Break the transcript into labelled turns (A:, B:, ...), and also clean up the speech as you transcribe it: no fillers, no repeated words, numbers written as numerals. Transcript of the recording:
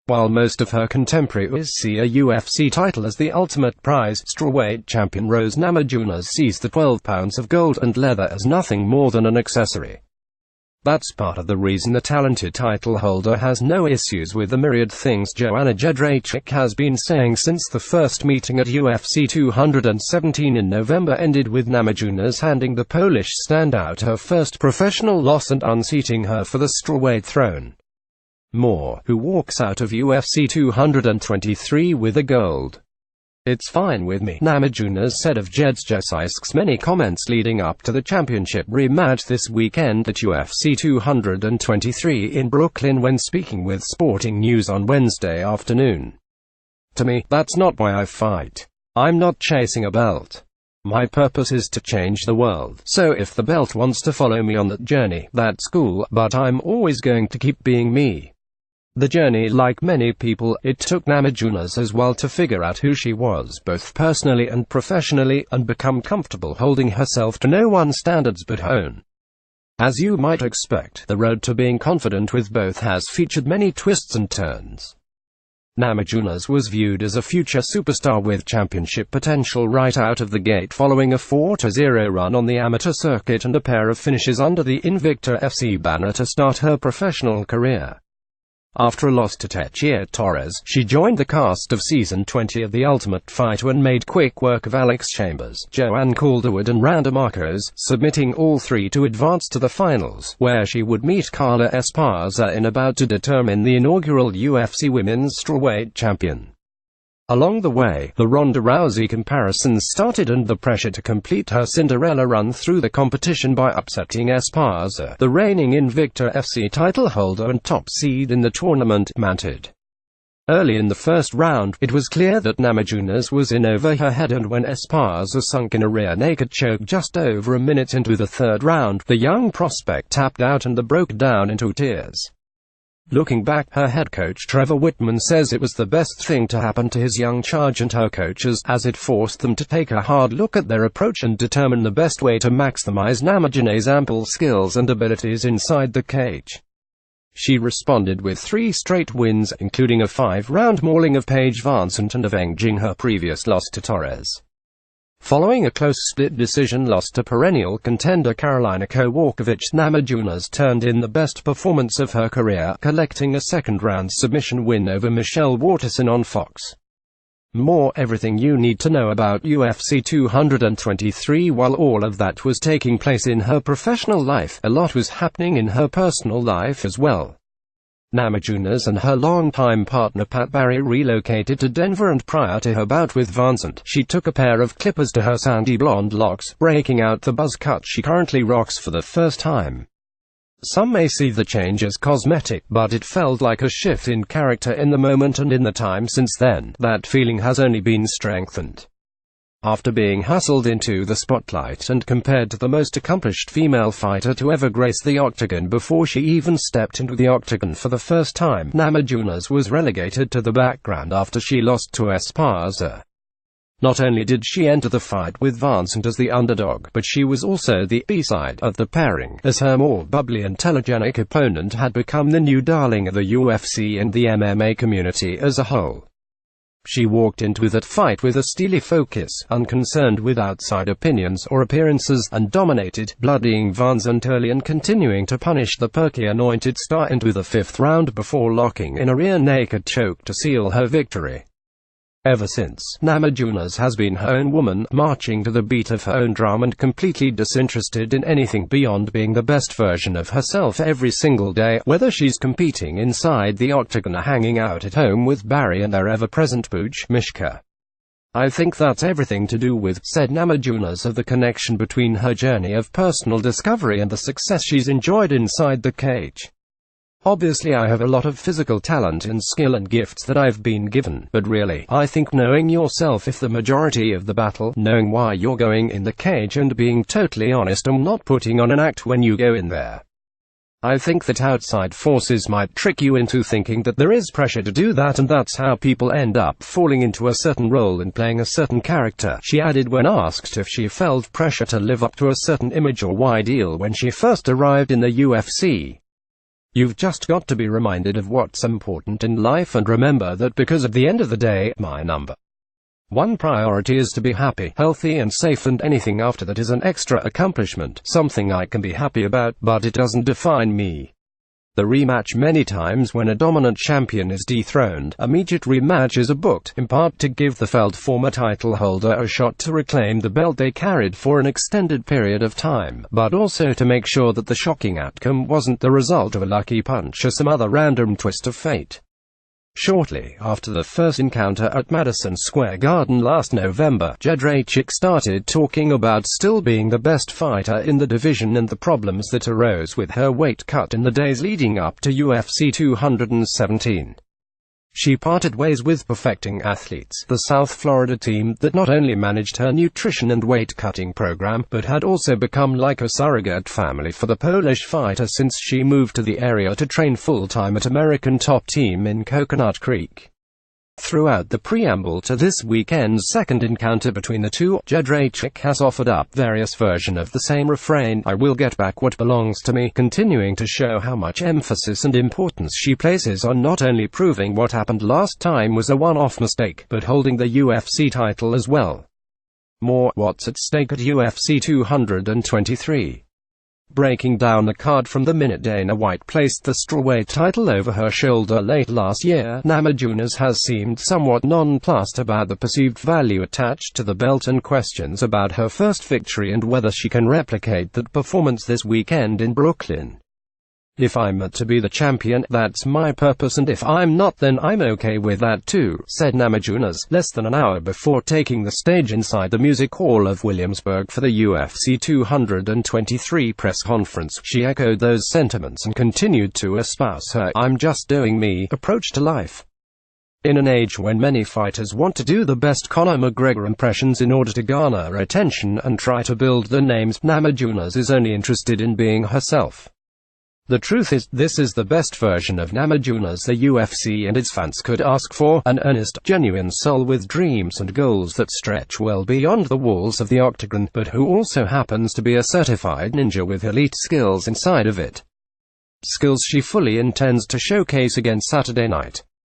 A: While most of her contemporaries see a UFC title as the ultimate prize, strawweight champion Rose Namajunas sees the 12 pounds of gold and leather as nothing more than an accessory. That's part of the reason the talented title holder has no issues with the myriad things Joanna Jędrzejczyk has been saying since the first meeting at UFC 217 in November ended with Namajunas handing the Polish standout her first professional loss and unseating her for the strawweight throne. Moore, who walks out of UFC 223 with a gold. "It's fine with me," Namajunas said of Jędrzejczyk's many comments leading up to the championship rematch this weekend at UFC 223 in Brooklyn when speaking with Sporting News on Wednesday afternoon. "To me, that's not why I fight. I'm not chasing a belt. My purpose is to change the world. So if the belt wants to follow me on that journey, that's cool, but I'm always going to keep being me." The journey, like many people, it took Namajunas as well to figure out who she was, both personally and professionally, and become comfortable holding herself to no one's standards but her own. As you might expect, the road to being confident with both has featured many twists and turns. Namajunas was viewed as a future superstar with championship potential right out of the gate following a 4-0 run on the amateur circuit and a pair of finishes under the Invicta FC banner to start her professional career. After a loss to Teixeira Torres, she joined the cast of Season 20 of The Ultimate Fighter and made quick work of Alex Chambers, Joanne Calderwood and Randa Marcos, submitting all three to advance to the finals, where she would meet Carla Esparza in a bout to determine the inaugural UFC Women's Strawweight Champion. Along the way, the Ronda Rousey comparisons started and the pressure to complete her Cinderella run through the competition by upsetting Esparza, the reigning Invicta FC title holder and top seed in the tournament, mounted. Early in the first round, it was clear that Namajunas was in over her head, and when Esparza sunk in a rear naked choke just over a minute into the third round, the young prospect tapped out and broke down into tears. Looking back, her head coach Trevor Whitman says it was the best thing to happen to his young charge and her coaches, as it forced them to take a hard look at their approach and determine the best way to maximize Namajunas' ample skills and abilities inside the cage. She responded with 3 straight wins, including a 5-round mauling of Paige VanZant and avenging her previous loss to Torres. Following a close split decision loss to perennial contender Karolina Kowalkiewicz, Namajunas turned in the best performance of her career, collecting a second-round submission win over Michelle Waterson on Fox. More, everything you need to know about UFC 223. While all of that was taking place in her professional life, a lot was happening in her personal life as well. Namajunas and her longtime partner Pat Barry relocated to Denver, and prior to her bout with VanZant, she took a pair of clippers to her sandy blonde locks, breaking out the buzz cut she currently rocks for the first time. Some may see the change as cosmetic, but it felt like a shift in character in the moment, and in the time since then, that feeling has only been strengthened. After being hustled into the spotlight and compared to the most accomplished female fighter to ever grace the octagon before she even stepped into the octagon for the first time, Namajunas was relegated to the background after she lost to Esparza. Not only did she enter the fight with VanZant as the underdog, but she was also the B-side of the pairing, as her more bubbly and telegenic opponent had become the new darling of the UFC and the MMA community as a whole. She walked into that fight with a steely focus, unconcerned with outside opinions or appearances, and dominated, bloodying VanZant early and continuing to punish the perky-anointed star into the 5th round before locking in a rear naked choke to seal her victory. Ever since, Namajunas has been her own woman, marching to the beat of her own drum and completely disinterested in anything beyond being the best version of herself every single day, whether she's competing inside the octagon or hanging out at home with Barry and their ever-present pooch, Mishka. "I think that's everything to do with," said Namajunas of the connection between her journey of personal discovery and the success she's enjoyed inside the cage. "Obviously I have a lot of physical talent and skill and gifts that I've been given, but really, I think knowing yourself is the majority of the battle, knowing why you're going in the cage and being totally honest and not putting on an act when you go in there. I think that outside forces might trick you into thinking that there is pressure to do that, and that's how people end up falling into a certain role and playing a certain character," she added when asked if she felt pressure to live up to a certain image or ideal when she first arrived in the UFC. You've just got to be reminded of what's important in life and remember that because at the end of the day, my number one priority is to be happy, healthy and safe, and anything after that is an extra accomplishment, something I can be happy about, but it doesn't define me. The rematch. Many times when a dominant champion is dethroned, immediate rematches are booked, in part to give the felled former title holder a shot to reclaim the belt they carried for an extended period of time, but also to make sure that the shocking outcome wasn't the result of a lucky punch or some other random twist of fate. Shortly after the first encounter at Madison Square Garden last November, Jędrzejczyk started talking about still being the best fighter in the division and the problems that arose with her weight cut in the days leading up to UFC 217. She parted ways with Perfecting Athletes, the South Florida team that not only managed her nutrition and weight-cutting program, but had also become like a surrogate family for the Polish fighter since she moved to the area to train full-time at American Top Team in Coconut Creek. Throughout the preamble to this weekend's second encounter between the two, Jędrzejczyk has offered up various versions of the same refrain, "I will get back what belongs to me," continuing to show how much emphasis and importance she places on not only proving what happened last time was a one-off mistake, but holding the UFC title as well. More, what's at stake at UFC 223. Breaking down the card from the minute Dana White placed the strawweight title over her shoulder late last year, Namajunas has seemed somewhat nonplussed about the perceived value attached to the belt and questions about her first victory and whether she can replicate that performance this weekend in Brooklyn. "If I'm to be the champion, that's my purpose, and if I'm not, then I'm okay with that too," said Namajunas, less than an hour before taking the stage inside the Music Hall of Williamsburg for the UFC 223 press conference. She echoed those sentiments and continued to espouse her "I'm just doing me" approach to life. In an age when many fighters want to do the best Conor McGregor impressions in order to garner attention and try to build their names, Namajunas is only interested in being herself. The truth is, this is the best version of Namajunas the UFC and its fans could ask for, an earnest, genuine soul with dreams and goals that stretch well beyond the walls of the octagon, but who also happens to be a certified ninja with elite skills inside of it. Skills she fully intends to showcase again Saturday night.